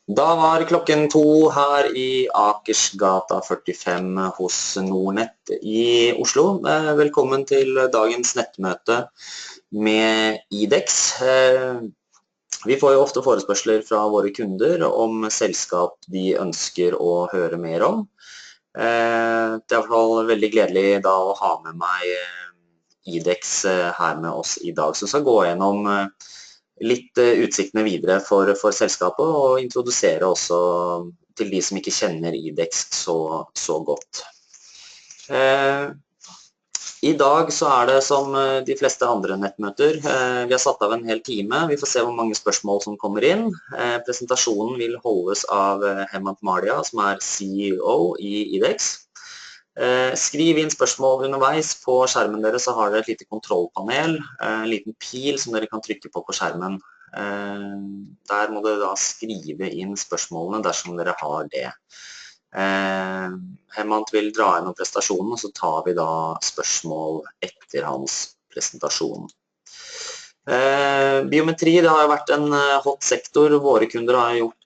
Da var klokken 2 her i Akersgata 45 hos Nordnet i Oslo. Velkommen til dagens nettmøte med IDEX. Vi får jo ofte forespørsler fra våre kunder om selskap de ønsker å høre mer om. Det er i hvert fall veldig gledelig da å ha med meg IDEX her med oss i dag, så skal gå gjennom litt utsiktene videre for selskapet og introdusere også til de som ikke kjenner IDEX så godt. I dag så det som de fleste andre nettmøter. Vi har satt av en hel time. Vi får se hvor mange spørsmål som kommer inn. Presentasjonen vil holdes av Hemant Mardia, som CEO i IDEX. Skriv inn spørsmål underveis. På skjermen deres så har dere et lite kontrollpanel, en liten pil som dere kan trykke på skjermen. Der må dere da skrive inn spørsmålene dersom dere har det. Hemant vil dra inn presentasjonen, og så tar vi da spørsmål etter hans presentasjon. Biometri, det har jo vært en hot sektor. Våre kunder har gjort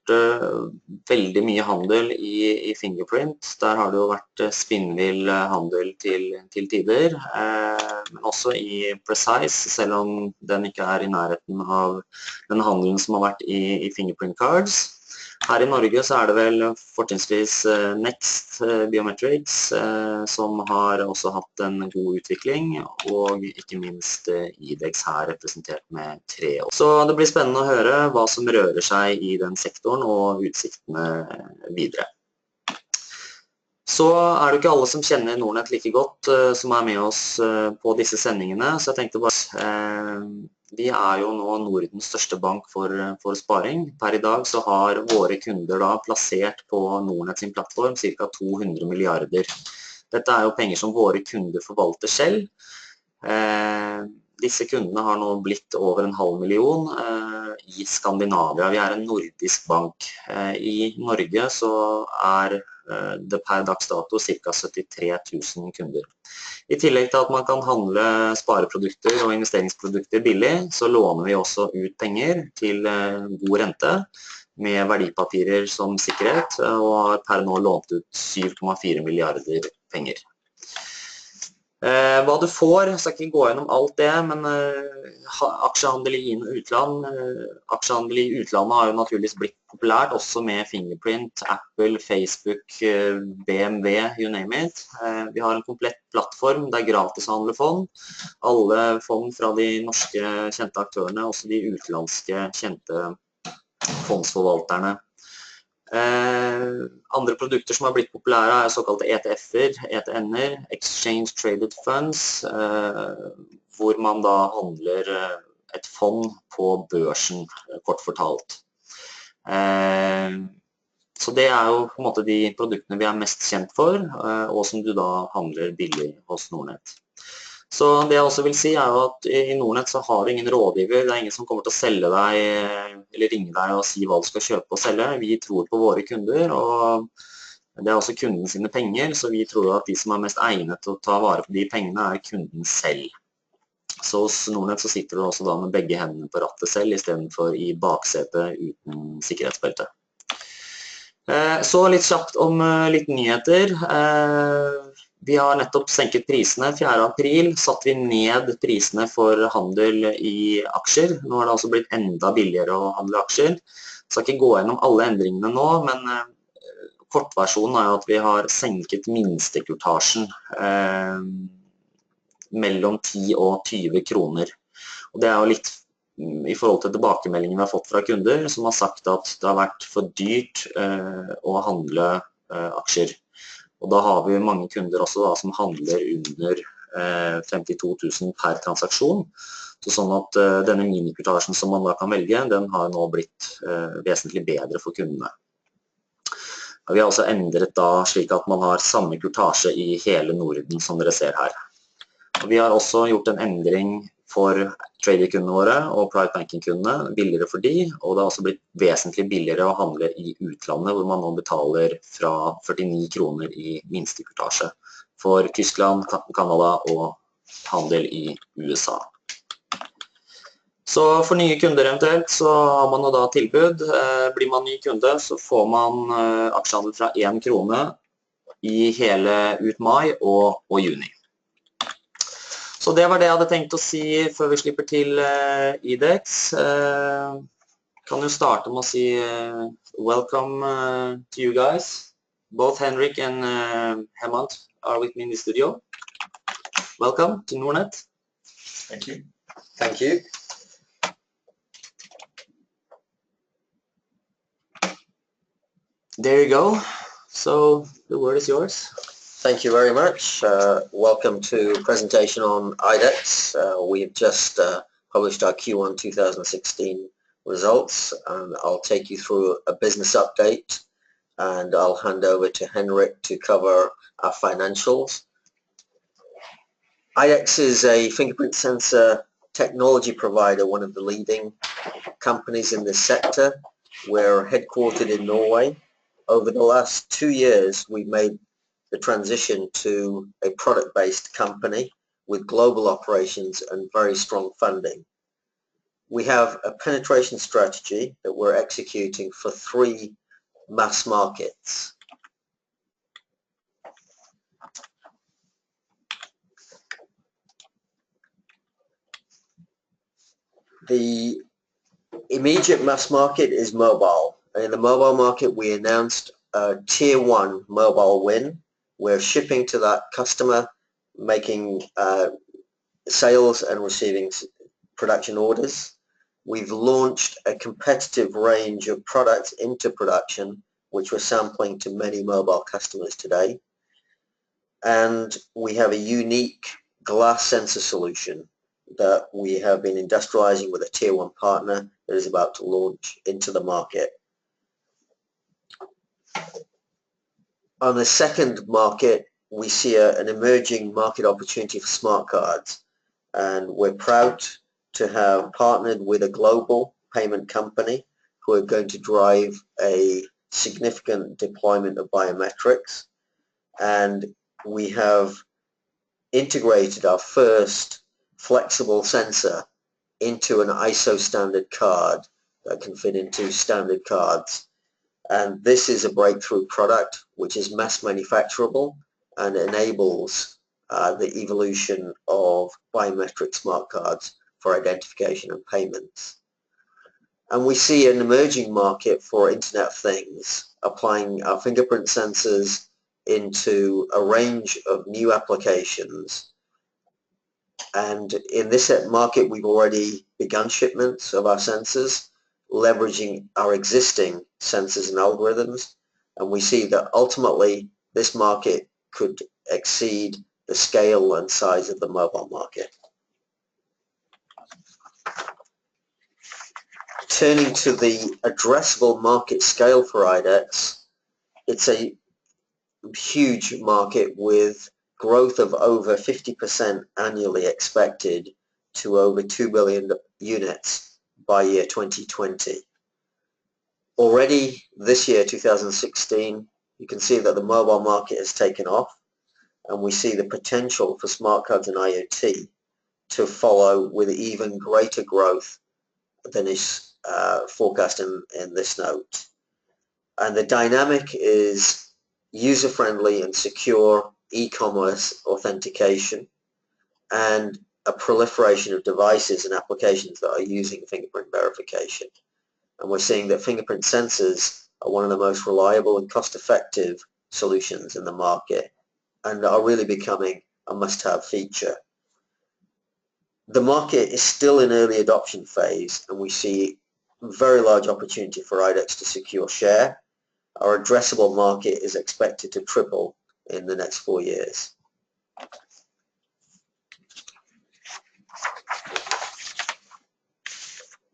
veldig mye handel i Fingerprint. Der har det jo vært spinnvill handel til tider, men også i Precise, selv om den ikke i nærheten av den handelen som har vært i Fingerprint Cards. Her i Norge så det vel fortrinnsvis Next Biometrics som har også hatt en god utvikling, og ikke minst IDEX her representert med 3. Så det blir spennende å høre hva som rører seg i den sektoren og utsiktene videre. Så det jo ikke alle som kjenner Nordnet like godt som med oss på disse sendingene, så jeg tenkte bare vi jo nå Nordens største bank for sparing. Per i dag så har våre kunder da plassert på Nordnet sin plattform ca. 200 milliarder. Dette jo penger som våre kunder forvalter selv. Disse kundene har nå blitt over 500 000 i Skandinavia. Vi en nordisk bank. I Norge så det per dags dato ca. 73 000 kunder. I tillegg til at man kan handle spareprodukter og investeringsprodukter billig, så låner vi også ut penger til god rente med verdipapirer som sikkerhet, og har per nå lånt ut 7,4 milliarder penger. Hva du får, jeg skal ikke gå gjennom alt det, men aksjehandel i inn- og utland. Aksjehandel i utlandet har jo naturligvis blitt populært, også med Fingerprint, Apple, Facebook, BMW, you name it. Vi har en komplett plattform, det gratis å handle fond. Alle fond fra de norske kjente aktørene, også de utenlandske kjente fondsforvalterne. Andre produkter som har blitt populære såkalte ETF-er, ETN-er, Exchange Traded Funds, hvor man da handler et fond på børsen, kort fortalt. Så det jo på en måte de produktene vi mest kjent for, og som du da handler billig hos Nordnet. Så det jeg også vil si jo at i Nordnet så har du ingen rådgiver, det ingen som kommer til å selge deg, eller ringe deg og si hva du skal kjøpe og selge. Vi tror på våre kunder, og det også kunden sine penger, så vi tror at de som mest egnet til å ta vare på de pengene kunden selv. Så hos Nordnet så sitter du også da med begge hendene på rattet selv, i stedet for i baksetet uten sikkerhetsbelte. Så litt kjapt om litt nyheter. Vi har nettopp senket prisene. 4. april satt vi ned prisene for handel i aksjer. Nå det altså blitt enda billigere å handle aksjer. Jeg skal ikke gå gjennom alle endringene nå, men kortversjonen jo at vi har senket minstekurtasjen mellom 10 og 20 kroner. Og det jo litt i forhold til tilbakemeldingen vi har fått fra kunder, som har sagt at det har vært for dyrt å handle aksjer. Og da har vi mange kunder også da, som handler under 52 000 per transaksjon. Så sånn at denne minikurtasjen som man da kan velge, den har nå blitt vesentlig bedre for kundene. Vi har også endret da slik at man har samme kurtasje i hele Norden som dere ser her. Og vi har også gjort en endring for trader-kundene våre og private banking-kundene, billigere for de, og det har også blitt vesentlig billigere å handle i utlandet, hvor man nå betaler fra 49 kroner i minstekurtasje for Tyskland, Kanada og handel i USA. Så for nye kunder eventuelt så har man jo da tilbud. Blir man ny kunde så får man aksjehandel fra 1 krone i hele ut mai og juni. Så det var det jeg hadde tenkt å si før vi slipper til IDEX. Kan jo starte med å si welcome to you guys. Both Henrik and Hemant are with me in the studio. Welcome to Nordnet. Thank you. Thank you. There you go. So the word is yours. Thank you very much. Welcome to presentation on IDEX. We've just published our Q1 2016 results, and I'll take you through a business update, and I'll hand over to Henrik to cover our financials. IDEX is a fingerprint sensor technology provider, one of the leading companies in this sector. We're headquartered in Norway. Over the last 2 years, we've made the transition to a product-based company with global operations and very strong funding. We have a penetration strategy that we're executing for 3 mass markets. The immediate mass market is mobile. In the mobile market, we announced a tier 1 mobile win. We're shipping to that customer, making sales and receiving production orders. We've launched a competitive range of products into production, which we're sampling to many mobile customers today. And we have a unique glass sensor solution that we have been industrializing with a tier 1 partner that is about to launch into the market. On the second market, we see an emerging market opportunity for smart cards, and we're proud to have partnered with a global payment company who are going to drive a significant deployment of biometrics, and we have integrated our first flexible sensor into an ISO standard card that can fit into standard cards. And this is a breakthrough product which is mass manufacturable and enables the evolution of biometric smart cards for identification and payments. And we see an emerging market for Internet of Things, applying our fingerprint sensors into a range of new applications. And in this market, we've already begun shipments of our sensors, leveraging our existing sensors and algorithms, and we see that ultimately this market could exceed the scale and size of the mobile market. Turning to the addressable market scale for IDEX, it's a huge market with growth of over 50% annually expected to over 2 billion units by year 2020. Already this year, 2016, you can see that the mobile market has taken off, and we see the potential for smart cards and IoT to follow with even greater growth than is forecast in this note. And the dynamic is user-friendly and secure e-commerce authentication and a proliferation of devices and applications that are using fingerprint verification. And we're seeing that fingerprint sensors are one of the most reliable and cost-effective solutions in the market and are really becoming a must-have feature. The market is still in early adoption phase, and we see very large opportunity for IDEX to secure share. Our addressable market is expected to triple in the next 4 years.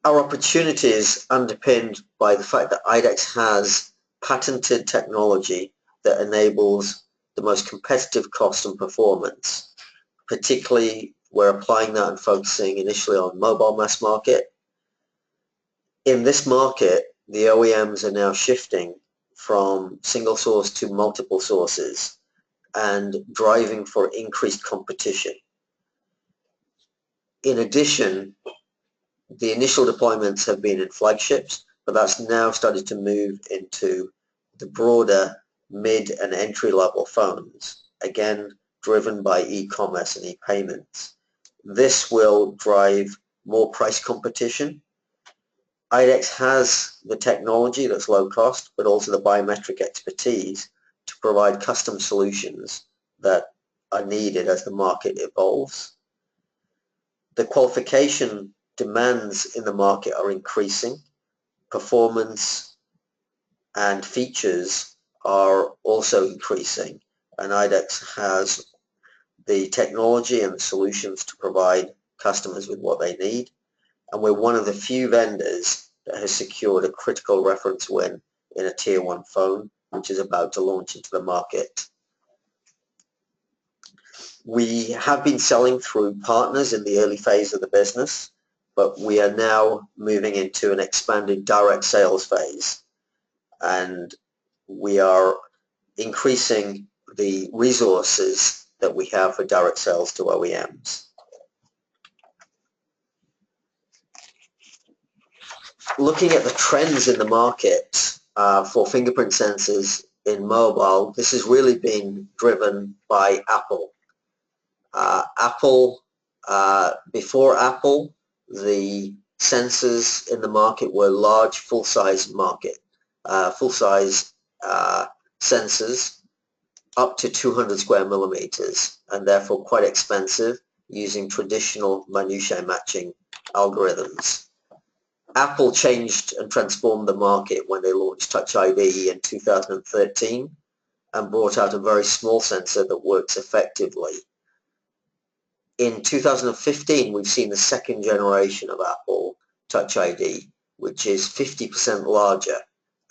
Our opportunity is underpinned by the fact that IDEX has patented technology that enables the most competitive cost and performance. Particularly, we're applying that and focusing initially on mobile mass market. In this market, the OEMs are now shifting from single source to multiple sources and driving for increased competition. In addition, The initial deployments have been in flagships, but that's now started to move into the broader mid and entry-level phones, again driven by e-commerce and e-payments. This will drive more price competition. IDEX has the technology that's low cost, but also the biometric expertise to provide custom solutions that are needed as the market evolves. The qualification demands in the market are increasing. Performance and features are also increasing, and IDEX has the technology and the solutions to provide customers with what they need. And we're one of the few vendors that has secured a critical reference win in a tier 1 phone, which is about to launch into the market. We have been selling through partners in the early phase of the business, but we are now moving into an expanded direct sales phase, and we are increasing the resources that we have for direct sales to OEMs. Looking at the trends in the market for fingerprint sensors in mobile, this has really been driven by Apple. Before Apple, the sensors in the market were large, full-size sensors up to 200 square millimeters, and therefore quite expensive, using traditional minutiae matching algorithms. Apple changed and transformed the market when they launched Touch ID in 2013 and brought out a very small sensor that works effectively. In 2015, we've seen the second generation of Apple Touch ID, which is 50% larger,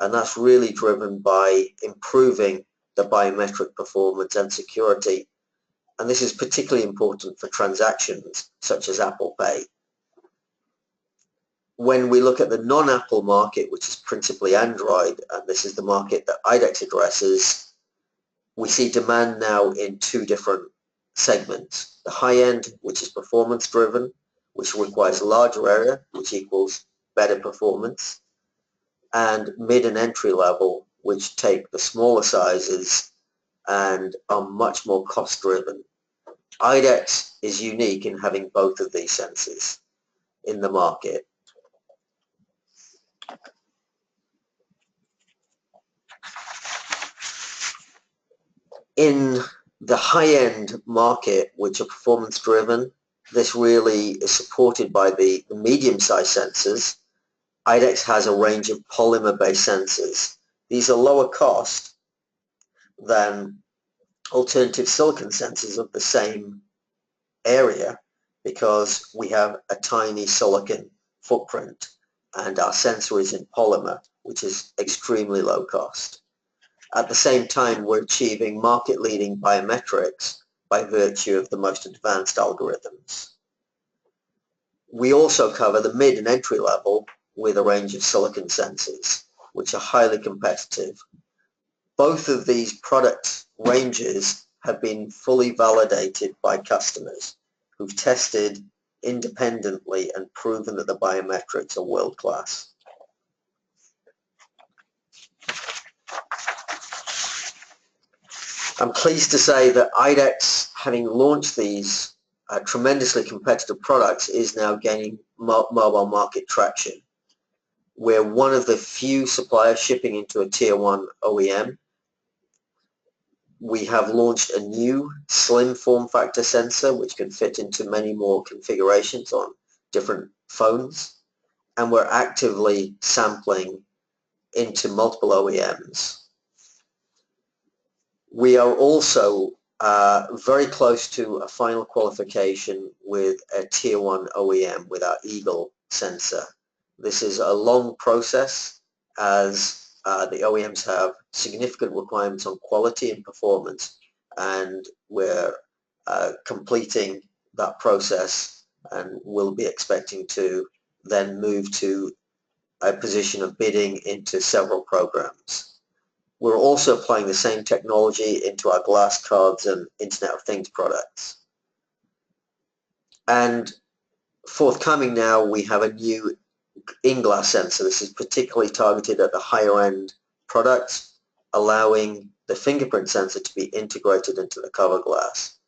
and that's really driven by improving the biometric performance and security, and this is particularly important for transactions such as Apple Pay. When we look at the non-Apple market, which is principally Android, and this is the market that IDEX addresses, we see demand now in two different segments. The high end, which is performance driven, which requires a larger area, which equals better performance, and mid and entry level, which take the smaller sizes and are much more cost driven. IDEX is unique in having both of these sensors in the market. In the high-end market, which are performance-driven, this really is supported by the medium-sized sensors. IDEX has a range of polymer-based sensors. These are lower cost than alternative silicon sensors of the same area because we have a tiny silicon footprint and our sensor is in polymer, which is extremely low cost. At the same time, we're achieving market-leading biometrics by virtue of the most advanced algorithms. We also cover the mid and entry level with a range of silicon sensors, which are highly competitive. Both of these product ranges have been fully validated by customers who've tested independently and proven that the biometrics are world-class. I'm pleased to say that IDEX, having launched these tremendously competitive products, is now gaining mobile market traction. We're one of the few suppliers shipping into a tier 1 OEM. We have launched a new slim form factor sensor which can fit into many more configurations on different phones, and we're actively sampling into multiple OEMs. We are also very close to a final qualification with a tier 1 OEM with our Eagle sensor. This is a long process as the OEMs have significant requirements on quality and performance, and we're completing that process and will be expecting to then move to a position of bidding into several programs. We're also applying the same technology into our glass cards and Internet of Things products. And Forthcoming now, we have a new in-glass sensor. This is particularly targeted at the higher end products, allowing the fingerprint sensor to be integrated into the cover glass.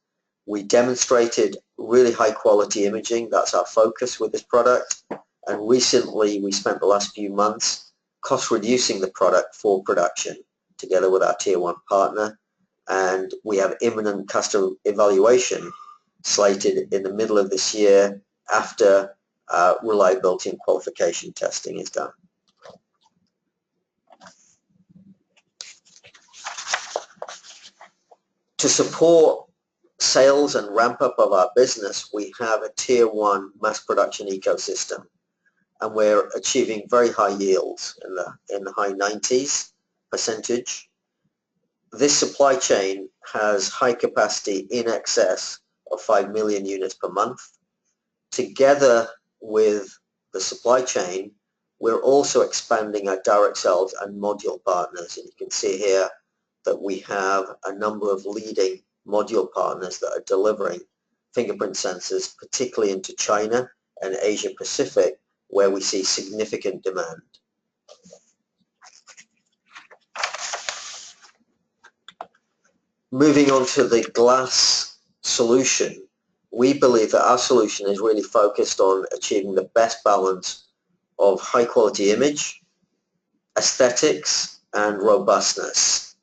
We demonstrated really high quality imaging. That's our focus with this product. And recently, we spent the last few months cost reducing the product for production together with our tier 1 partner. And we have imminent customer evaluation slated in the middle of this year after reliability and qualification testing is done. To support sales and ramp up of our business, we have a tier 1 mass production ecosystem, and we're achieving very high yields in the high 90s%. This supply chain has high capacity in excess of 5 million units per month. Together with the supply chain, we're also expanding our direct sales and module partners. And you can see here that we have a number of leading module partners that are delivering fingerprint sensors, particularly into China and Asia Pacific, where we see significant demand. Moving on to the glass solution, we believe that our solution is really focused on achieving the best balance of high quality image, aesthetics, and robustness.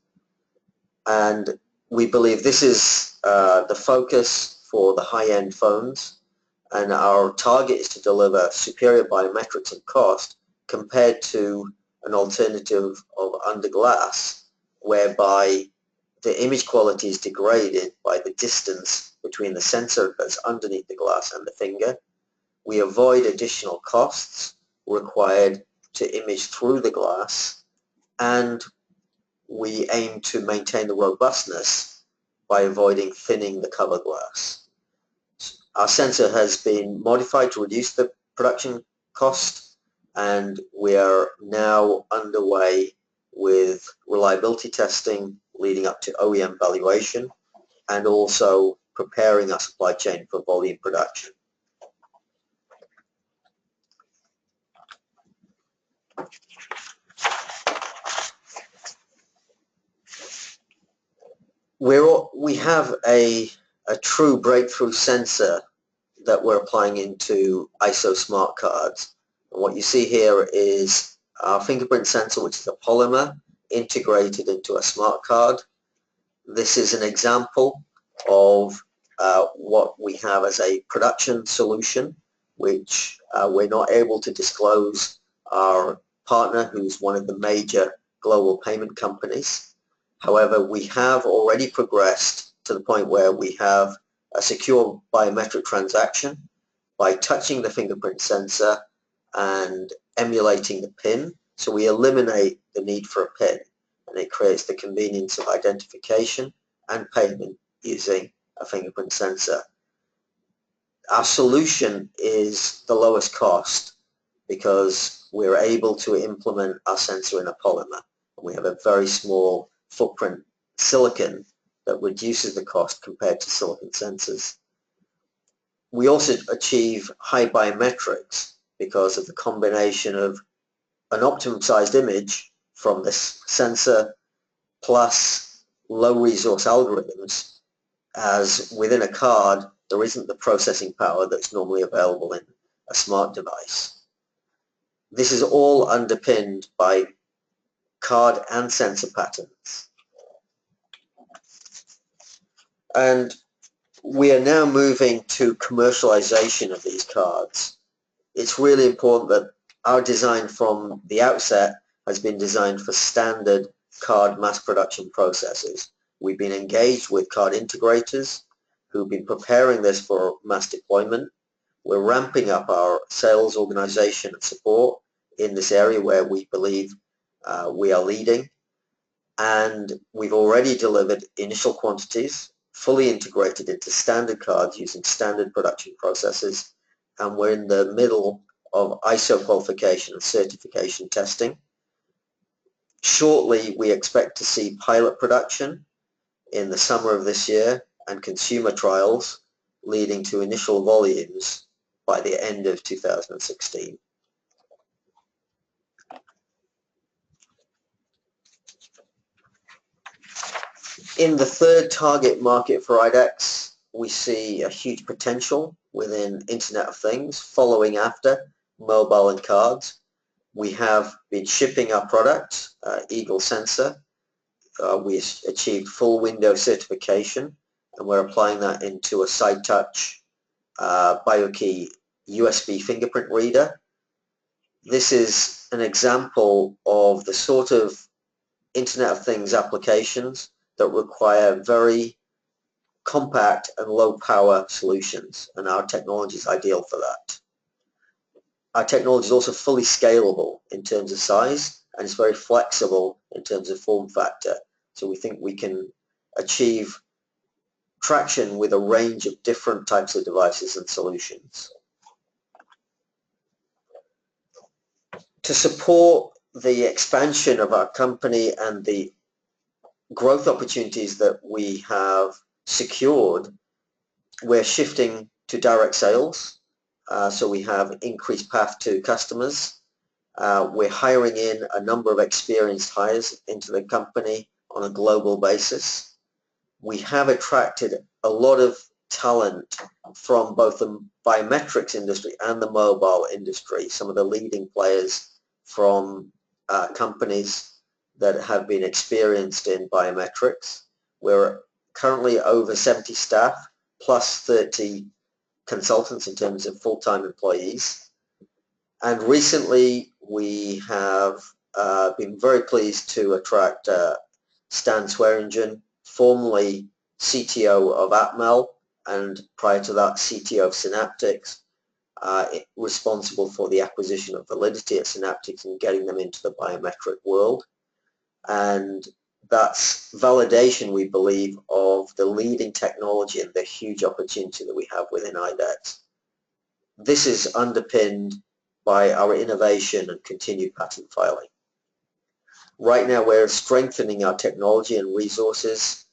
And we believe this is the focus for the high-end phones, and our target is to deliver superior biometrics and cost compared to an alternative of under glass, whereby the image quality is degraded by the distance between the sensor that's underneath the glass and the finger. We avoid additional costs required to image through the glass, and we aim to maintain the robustness by avoiding thinning the cover glass. Our sensor has been modified to reduce the production cost, and we are now underway with reliability testing leading up to OEM valuation, and also preparing our supply chain for volume production. We have a true breakthrough sensor that we're applying into ISO smart cards. And what you see here is our fingerprint sensor, which is a polymer integrated into a smart card. This is an example of what we have as a production solution, which we're not able to disclose our partner, who's one of the major global payment companies. However, we have already progressed to the point where we have a secure biometric transaction by touching the fingerprint sensor and emulating the PIN. So we eliminate the need for a PIN, and it creates the convenience of identification and payment using a fingerprint sensor. Our solution is the lowest cost because we're able to implement our sensor in a polymer. We have a very small footprint silicon that reduces the cost compared to silicon sensors. We also achieve high biometrics because of the combination of an optimum sized image from this sensor plus low resource algorithms, as within a card there isn't the processing power that's normally available in a smart device. This is all underpinned by card and sensor patents. And we are now moving to commercialization of these cards. It's really important that our design from the outset has been designed for standard card mass production processes. We've been engaged with card integrators who've been preparing this for mass deployment. We're ramping up our sales organization and support in this area where we believe we are leading, and we've already delivered initial quantities fully integrated into standard cards using standard production processes, and we're in the middle of ISO qualification and certification testing. Shortly, we expect to see pilot production in the summer of this year and consumer trials leading to initial volumes by the end of 2016. In the third target market for IDEX, we see a huge potential within Internet of Things, following after mobile and cards. We have been shipping our product, Eagle Sensor. We achieved full Windows certification, and we're applying that into a side touch BioKey USB fingerprint reader. This is an example of the sort of Internet of Things applications that require very compact and low power solutions, and our technology is ideal for that. Our technology is also fully scalable in terms of size, and it's very flexible in terms of form factor. So we think we can achieve traction with a range of different types of devices and solutions. To support the expansion of our company and the growth opportunities that we have secured, we're shifting to direct sales. So we have increased path to customers. We're hiring in a number of experienced hires into the company on a global basis. We have attracted a lot of talent from both the biometrics industry and the mobile industry, some of the leading players from companies that have been experienced in biometrics. We're currently over 70 staff plus 30 consultants in terms of full-time employees. And recently we have been very pleased to attract Stan Swearingen, formerly CTO of Atmel, and prior to that CTO of Synaptics, responsible for the acquisition of Validity at Synaptics and getting them into the biometric world. And that's validation, we believe, of the leading technology and the huge opportunity that we have within IDEX. This is underpinned by our innovation and continued patent filing. Right now we're strengthening our technology and resources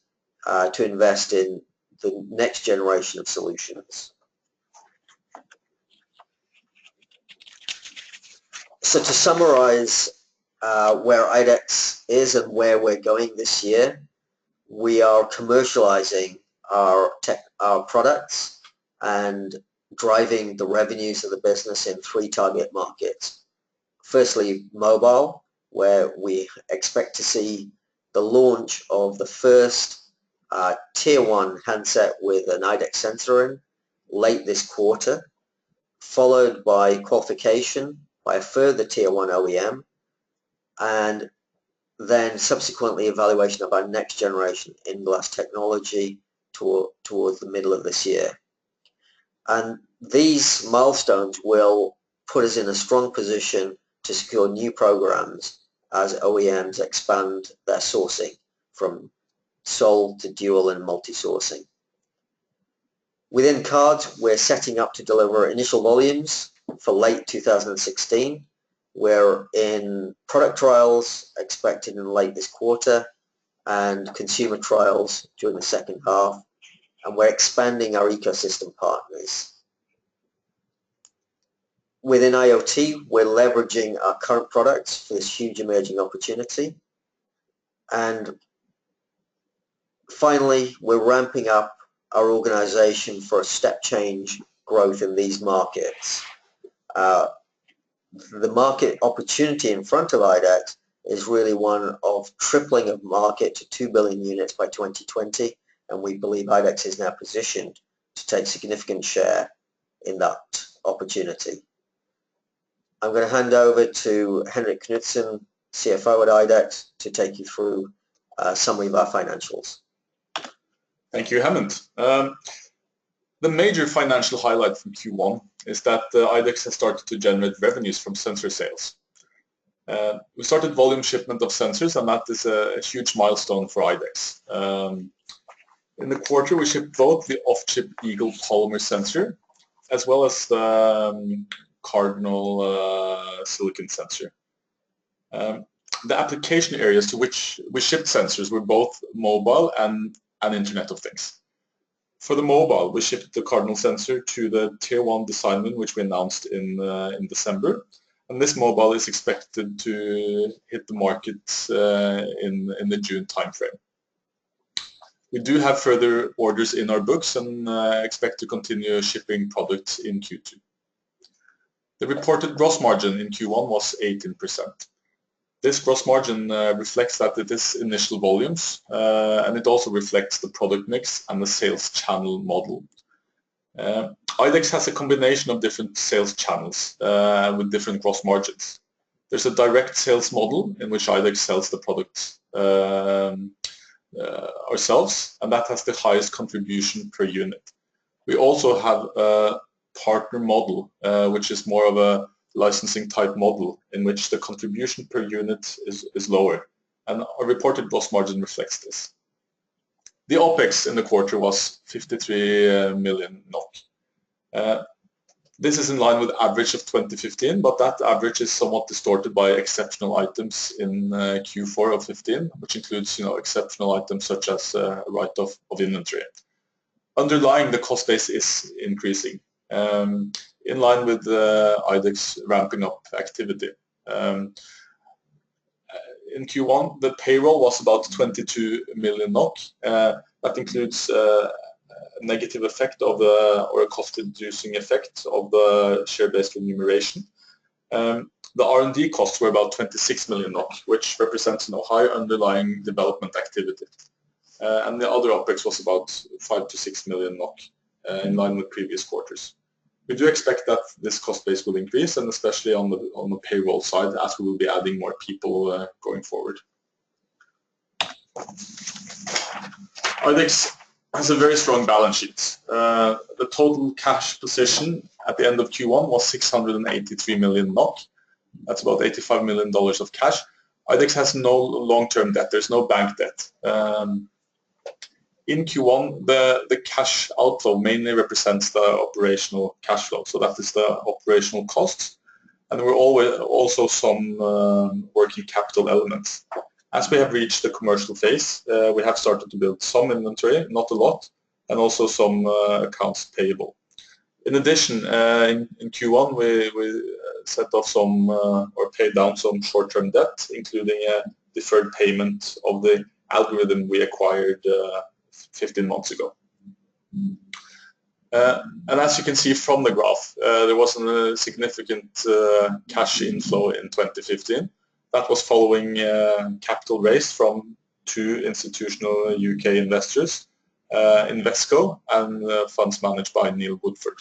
to invest in the next generation of solutions. So to summarize where IDEX is and where we're going this year, we are commercializing our products and driving the revenues of the business in 3 target markets. Firstly, mobile, where we expect to see the launch of the first tier 1 handset with an IDEX sensor in late this quarter, followed by qualification by a further tier 1 OEM, and then subsequently evaluation of our next generation in-glass technology towards the middle of this year. And these milestones will put us in a strong position to secure new programs as OEMs expand their sourcing from sole to dual and multi-sourcing. Within cards, we're setting up to deliver initial volumes for late 2016. We're in product trials expected in late this quarter and consumer trials during the second half, and we're expanding our ecosystem partners. Within IoT, we're leveraging our current products for this huge emerging opportunity. And finally, we're ramping up our organization for a step change growth in these markets. The market opportunity in front of IDEX is really one of tripling of market to 2 billion units by 2020, and we believe IDEX is now positioned to take significant share in that opportunity. I'm going to hand over to Henrik Knudsen, CFO at IDEX, to take you through a summary of our financials. Thank you, Hemant. The major financial highlight from Q1 is that IDEX has started to generate revenues from sensor sales. We started volume shipment of sensors, and that is a huge milestone for IDEX. In the quarter, we shipped both the off-chip Eagle polymer sensor as well as the Cardinal silicon sensor. The application areas to which we shipped sensors were both mobile and Internet of Things. For the mobile, we shipped the Cardinal sensor to the Tier 1 design win, which we announced in December. And this mobile is expected to hit the market in the June timeframe. We do have further orders in our books and expect to continue shipping products in Q2. The reported gross margin in Q1 was 18%. This gross margin reflects that it is initial volumes, and it also reflects the product mix and the sales channel model. IDEX has a combination of different sales channels with different gross margins. There's a direct sales model in which IDEX sells the products ourselves, and that has the highest contribution per unit. We also have a partner model, which is more of a licensing type model in which the contribution per unit is lower, and our reported gross margin reflects this. The OPEX in the quarter was 53 million NOK. This is in line with the average of 2015, but that average is somewhat distorted by exceptional items in Q4 of 15, which includes exceptional items such as write-off of inventory. Underlying, the cost base is increasing, in line with IDEX ramping up activity. In Q1, the payroll was about 22 million NOK. That includes a negative effect of or a cost-reducing effect of the share-based remuneration. The R&D costs were about 26 million NOK, which represents high underlying development activity. And the other OPEX was about 5 to 6 million NOK, in line with previous quarters. We do expect that this cost base will increase, and especially on the payroll side, as we will be adding more people going forward. IDEX has a very strong balance sheet. The total cash position at the end of Q1 was 683 million NOK. That's about $85 million of cash. IDEX has no long-term debt. There's no bank debt. In Q1, the cash outflow mainly represents the operational cash flow, so that is the operational costs, and there were also some working capital elements. As we have reached the commercial phase, we have started to build some inventory, not a lot, and also some accounts payable. In addition, in Q1, we set off some or paid down some short-term debt, including a deferred payment of the algorithm we acquired 15 months ago. And as you can see from the graph, there was a significant cash inflow in 2015. That was following capital raised from 2 institutional UK investors, Invesco and funds managed by Neil Woodford.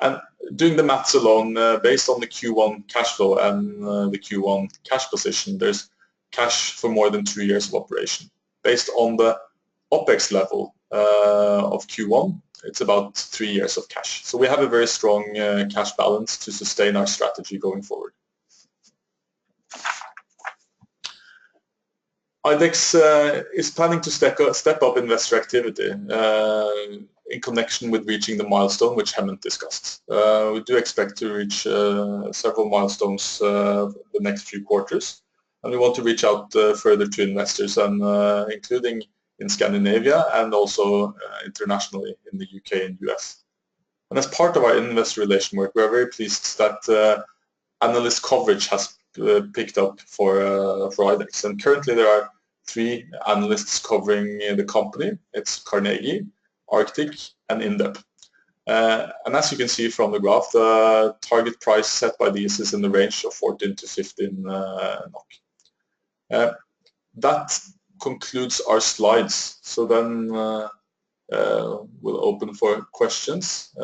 And doing the maths alone, based on the Q1 cash flow and the Q1 cash position, there's cash for more than 2 years of operation. Based on the OPEX level of Q1, it's about 3 years of cash. So we have a very strong cash balance to sustain our strategy going forward. IDEX is planning to step up investor activity in connection with reaching the milestone which Hemant discussed. We do expect to reach several milestones the next few quarters, and we want to reach out further to investors, and including in Scandinavia and also internationally in the UK and US. And as part of our investor relation work, we are very pleased that analyst coverage has picked up for IDEX. And currently there are 3 analysts covering the company. It's Carnegie, Arctic, and InDep. And as you can see from the graph, the target price set by these is in the range of 14 to 15 NOK. That concludes our slides. So then we'll open for questions.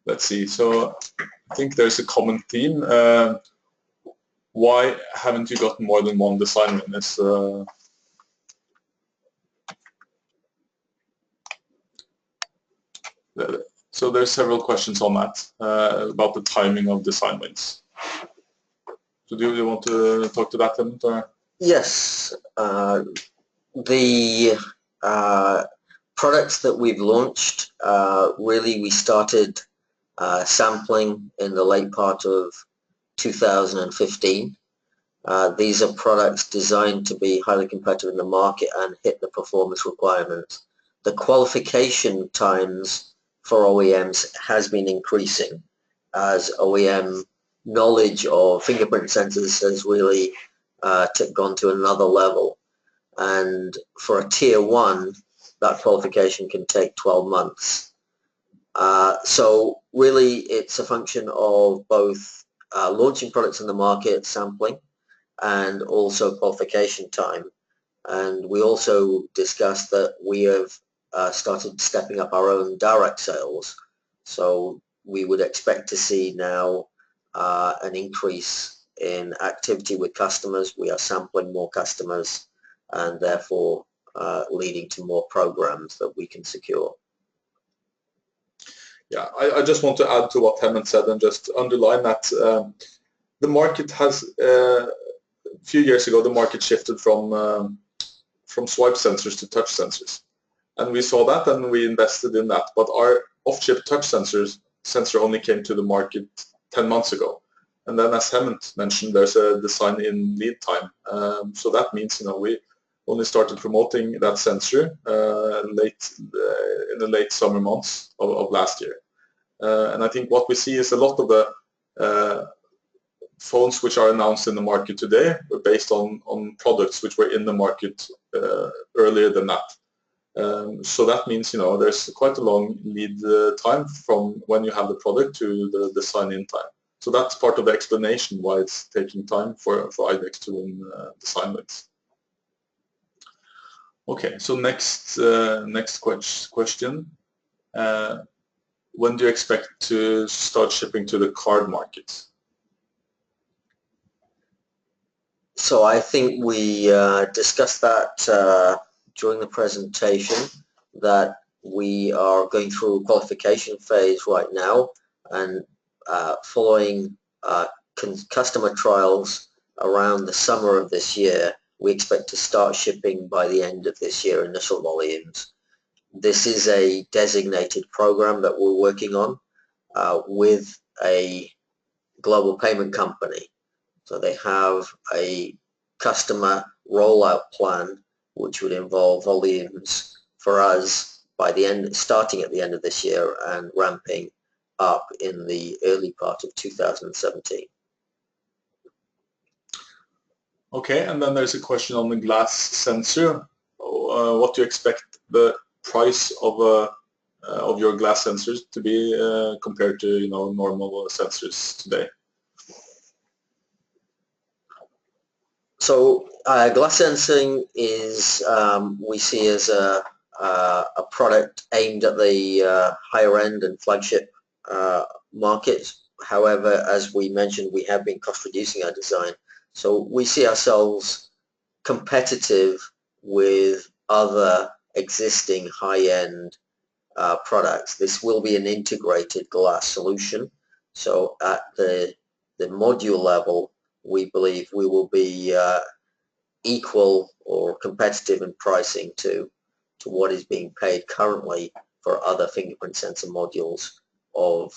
Let's see. So I think there's a common theme. Why haven't you gotten more than 1 design win? So there's several questions on that, about the timing of design wins. So do you want to talk to that, Hemant, or? Yes. The products that we've launched, really we started sampling in the late part of 2015. These are products designed to be highly competitive in the market and hit the performance requirements. The qualification times for OEMs has been increasing as OEM knowledge of fingerprint sensors has really gone to another level. And for a tier 1, that qualification can take 12 months. So really it's a function of both launching products in the market, sampling, and also qualification time. And we also discussed that we have started stepping up our own direct sales. So we would expect to see now an increase in activity with customers. We are sampling more customers and therefore leading to more programs that we can secure. Yeah, I just want to add to what Hemant said and just underline that the market has, a few years ago, the market shifted from swipe sensors to touch sensors. And we saw that and we invested in that. But our off-chip touch sensor only came to the market 10 months ago. And then as Hemant mentioned, there's a design-in lead time. So that means, we only started promoting that sensor in the late summer months of last year. And I think what we see is a lot of the phones which are announced in the market today were based on products which were in the market earlier than that. So that means, there's quite a long lead time from when you have the product to the design-in time. So that's part of the explanation why it's taking time for IDEX to win design wins. Okay, so next question. When do you expect to start shipping to the card market? So I think we discussed that during the presentation, that we are going through a qualification phase right now, and following customer trials around the summer of this year, we expect to start shipping by the end of this year, initial volumes. This is a designated program that we're working on with a global payment company. So they have a customer rollout plan which would involve volumes for us by the end, starting at the end of this year and ramping up in the early part of 2017. Okay, and then there's a question on the glass sensor. What do you expect the price of your glass sensors to be compared to normal sensors today? So glass sensing is we see as a product aimed at the higher end and flagship market. However, as we mentioned, we have been cost reducing our design. So we see ourselves competitive with other existing high-end products. This will be an integrated glass solution. So at the module level, we believe we will be equal or competitive in pricing to what is being paid currently for other fingerprint sensor modules of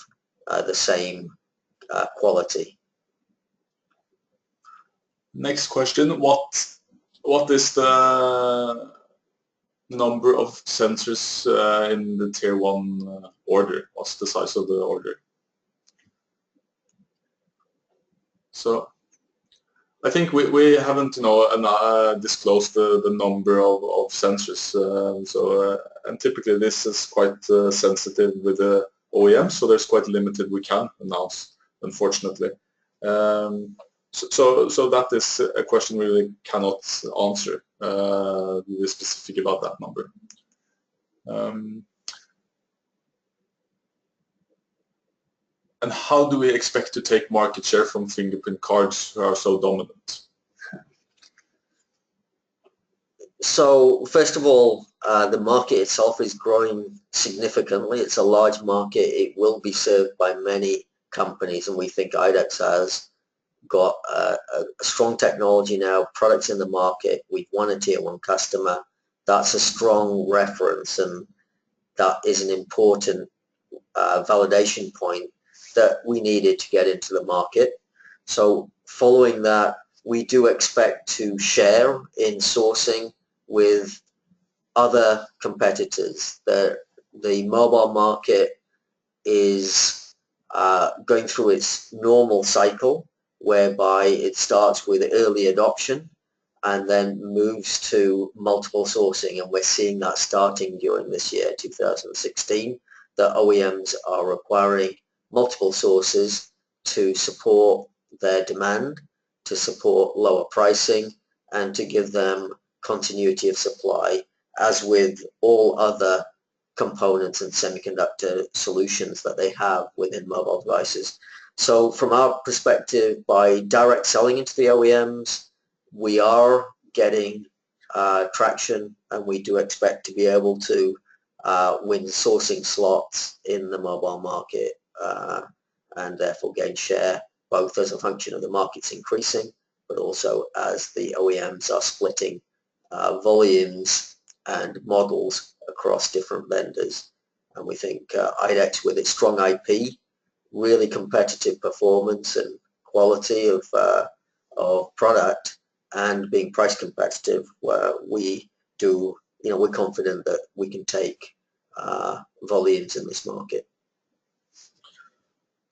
the same quality. Next question, what is the number of sensors in the tier 1 order? What's the size of the order? So I think we haven't disclosed the number of sensors. And typically this is quite sensitive with the OEM, so there's quite limited we can announce, unfortunately. So that is a question we really cannot answer, be specific about that number. And how do we expect to take market share from fingerprint cards who are so dominant? So first of all, the market itself is growing significantly. It's a large market. It will be served by many companies, and we think IDEX has got a strong technology now, products in the market. We've won a tier 1 customer. That's a strong reference, and that is an important validation point that we needed to get into the market. So following that, we do expect to share in sourcing with other competitors. The mobile market is going through its normal cycle, whereby it starts with early adoption and then moves to multiple sourcing, and we're seeing that starting during this year, 2016. The OEMs are requiring multiple sources to support their demand, to support lower pricing, and to give them continuity of supply, as with all other components and semiconductor solutions that they have within mobile devices. So from our perspective, by direct selling into the OEMs, we are getting traction, and we do expect to be able to win sourcing slots in the mobile market and therefore gain share, both as a function of the markets increasing, but also as the OEMs are splitting volumes and models across different vendors. And we think IDEX, with its strong IP, really competitive performance and quality of product, and being price competitive, where we're confident that we can take volumes in this market.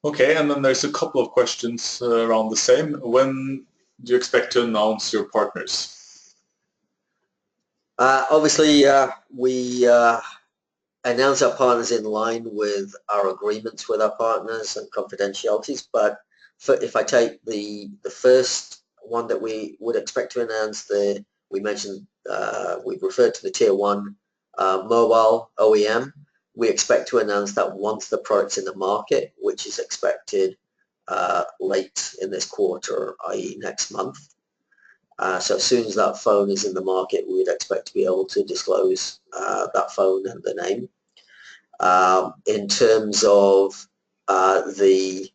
Okay, and then there's a couple of questions around the same. When do you expect to announce your partners? Obviously, we announce our partners in line with our agreements with our partners and confidentialities, but if I take the first one that we would expect to announce, we've referred to the tier 1 mobile OEM. We expect to announce that once the product's in the market, which is expected late in this quarter, i.e. next month. So as soon as that phone is in the market, we would expect to be able to disclose that phone and the name. In terms of the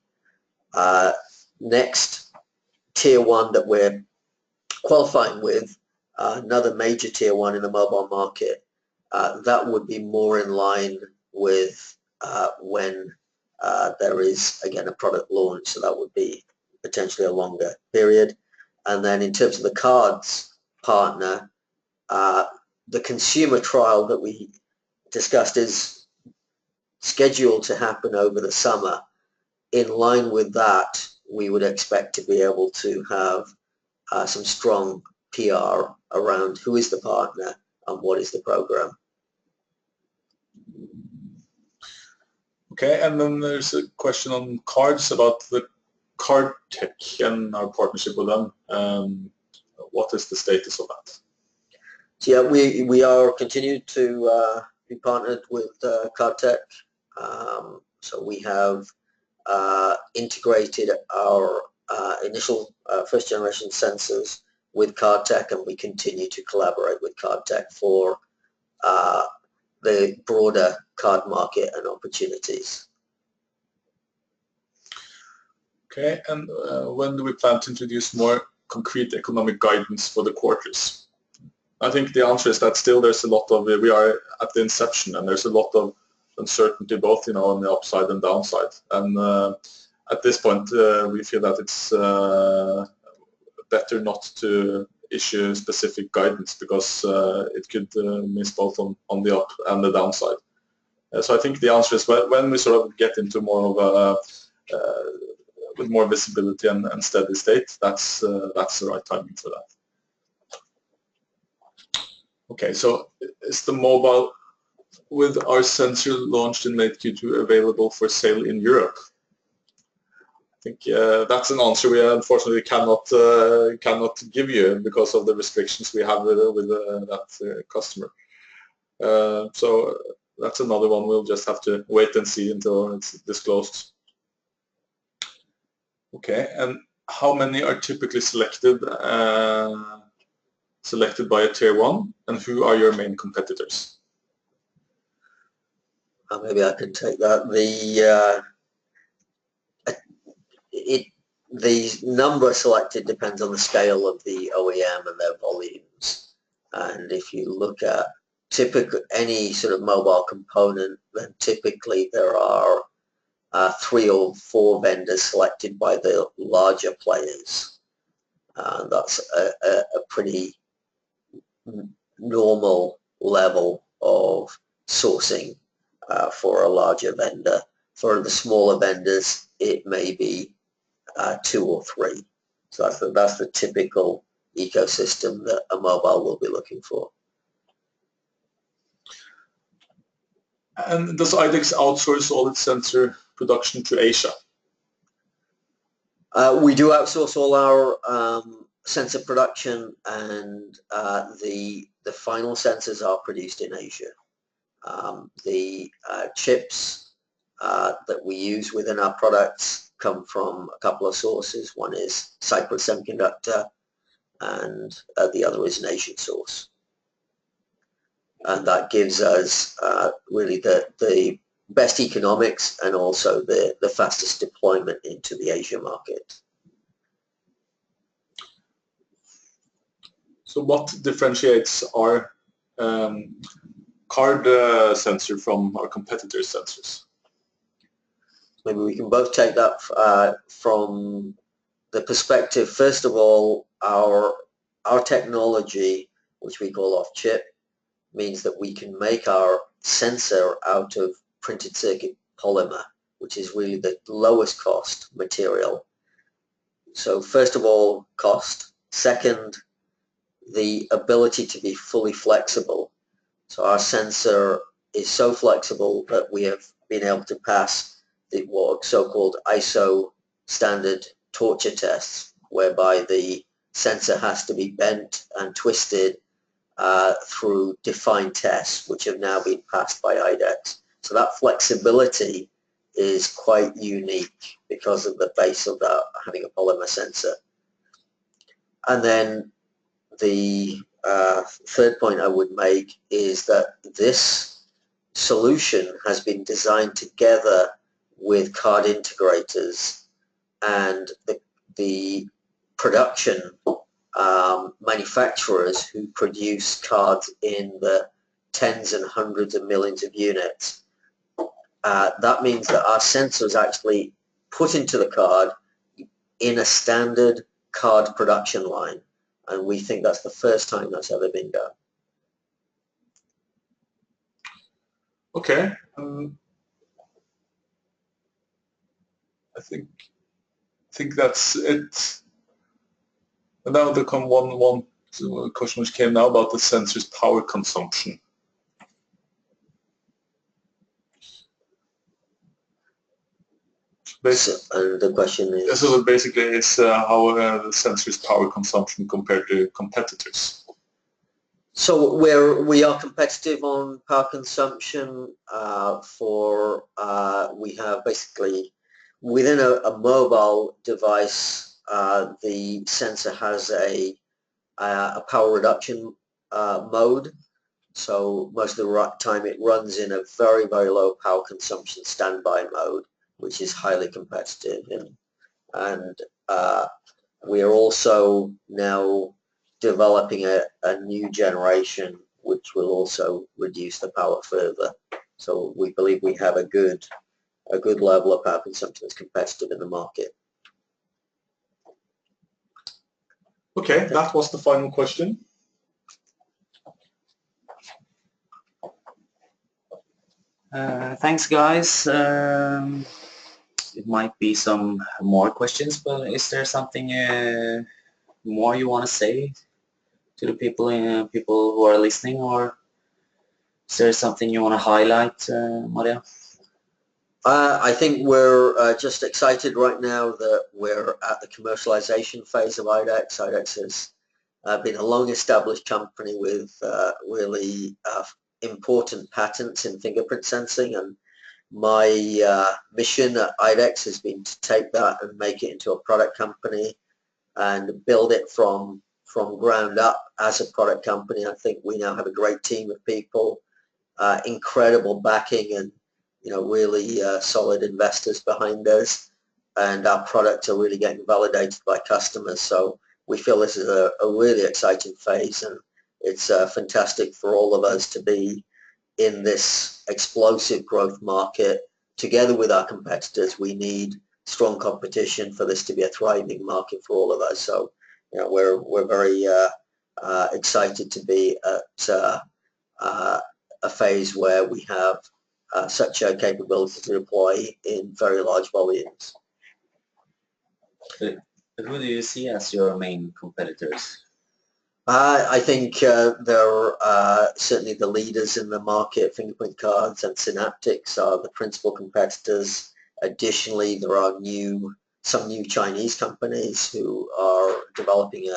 next tier 1 that we're qualifying with, another major tier 1 in the mobile market, that would be more in line with when there is, again, a product launch, so that would be potentially a longer period. And then in terms of the cards partner, the consumer trial that we discussed is scheduled to happen over the summer. In line with that, we would expect to be able to have some strong PR around who is the partner and what is the program. Okay, and then there's a question on cards about the card tech and our partnership with them. What is the status of that? So yeah, we are continuing to be partnered with card tech. So we have integrated our initial first generation sensors with card tech, and we continue to collaborate with card tech for the broader card market and opportunities. Okay, and when do we plan to introduce more concrete economic guidance for the quarters? I think the answer is that still there's a lot of, we are at the inception, and there's a lot of uncertainty both on the upside and downside. And at this point, we feel that it's better not to issue specific guidance, because it could miss both on the up and the downside. So I think the answer is when we sort of get into more of a with more visibility and steady state, that's the right timing for that. Okay, so is the mobile with our sensor launched in late Q2 available for sale in Europe? I think that's an answer we unfortunately cannot give you because of the restrictions we have with that customer. So that's another one we'll just have to wait and see until it's disclosed. Okay, and how many are typically selected by a tier 1, and who are your main competitors? Maybe I can take that. The number selected depends on the scale of the OEM and their volumes. And if you look at any sort of mobile component, then typically there are 3 or 4 vendors selected by the larger players. That's a pretty normal level of sourcing for a larger vendor. For the smaller vendors, it may be 2 or 3. So that's the typical ecosystem that a mobile will be looking for. And does IDEX outsource all its sensor production to Asia? We do outsource all our sensor production, and the final sensors are produced in Asia. The chips that we use within our products come from a couple of sources. One is Cypress Semiconductor, and the other is an Asian source. And that gives us really the best economics and also the fastest deployment into the Asia market. So what differentiates our card sensor from our competitors' sensors? Maybe we can both take that from the perspective, first of all, our technology, which we call off-chip, means that we can make our sensor out of printed circuit polymer, which is really the lowest cost material. So first of all, cost. Second, the ability to be fully flexible. So our sensor is so flexible that we have been able to pass the so-called ISO standard torture tests, whereby the sensor has to be bent and twisted through defined tests, which have now been passed by IDEX. So that flexibility is quite unique because of the base of that, having a polymer sensor. And then the third point I would make is that this solution has been designed together with card integrators and the production manufacturers who produce cards in the tens and hundreds of millions of units. That means that our sensor is actually put into the card in a standard card production line, and we think that's the first time that's ever been done. Okay. I think that's it. And now there come one question which came now about the sensor's power consumption. And the question is? So basically it's how the sensor's power consumption compared to competitors. So we are competitive on power consumption we have basically within a mobile device, the sensor has a power reduction mode. So most of the time it runs in a very, very low power consumption standby mode, which is highly competitive. And we are also now developing a new generation which will also reduce the power further. So we believe we have a good level of power consumption that's competitive in the market. Okay, that was the final question. Thanks, guys. It might be some more questions, but is there something more you want to say to the people who are listening, or is there something you want to highlight, Mardia? I think we're just excited right now that we're at the commercialization phase of IDEX. IDEX has been a long-established company with really important patents in fingerprint sensing, and my mission at IDEX has been to take that and make it into a product company and build it from ground up as a product company. I think we now have a great team of people, incredible backing, and really solid investors behind us, and our products are really getting validated by customers. So we feel this is a really exciting phase, and it's fantastic for all of us to be in this explosive growth market together with our competitors. We need strong competition for this to be a thriving market for all of us. So we're very excited to be at a phase where we have such a capability to deploy in very large volumes. Who do you see as your main competitors? I think they're certainly the leaders in the market. Fingerprint cards and Synaptics are the principal competitors. Additionally, there are some new Chinese companies who are developing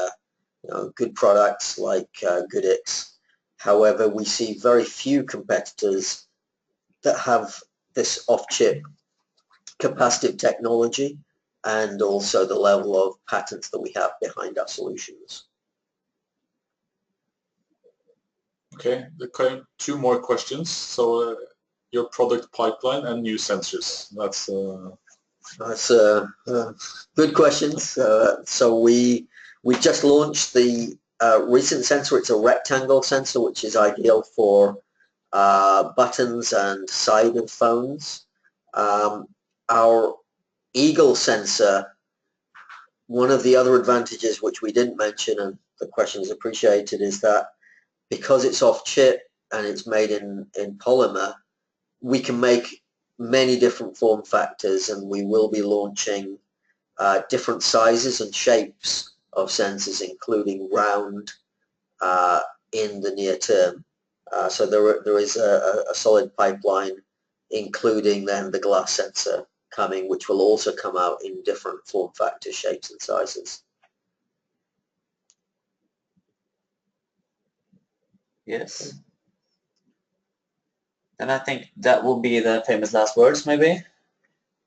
good products like IDEX. However, we see very few competitors that have this off-chip capacitive technology and also the level of patents that we have behind our solutions. Okay, okay, 2 more questions. So your product pipeline and new sensors. That's good questions. So we just launched the recent sensor. It's a rectangle sensor, which is ideal for buttons and side of phones. Our Eagle sensor, one of the other advantages which we didn't mention, and the question is appreciated, is that because it's off chip and it's made in polymer, we can make many different form factors, and we will be launching different sizes and shapes of sensors, including round, in the near term. So there is a solid pipeline, including then the glass sensor coming, which will also come out in different form factor shapes and sizes. Yes. And I think that will be the famous last words, maybe?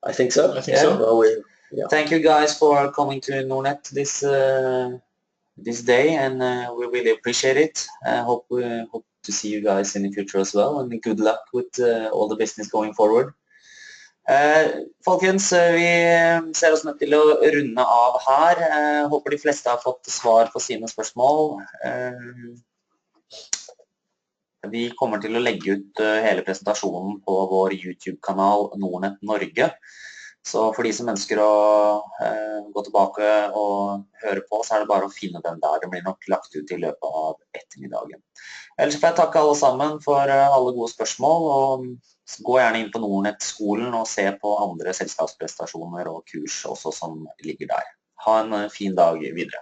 I think so. I think so. Well, Thank you guys for coming to Nordnet this day, and we really appreciate it. Hope to see you guys in the future as well, and good luck with all the business going forward. Folkens, vi ser oss nødt til å runde av her. Håper de fleste har fått svar på sine spørsmål. Vi kommer til å legge ut hele presentasjonen på vår YouTube-kanal Nordnet Norge. Så for de som ønsker å gå tilbake og høre på, så er det bare å finne den der. Den blir nok lagt ut i løpet av ettermiddagen. Ellers får jeg takke alle sammen for alle gode spørsmål, og gå gjerne inn på Nordnet-skolen og se på andre selskapsprestasjoner og kurs også som ligger der. Ha en fin dag videre.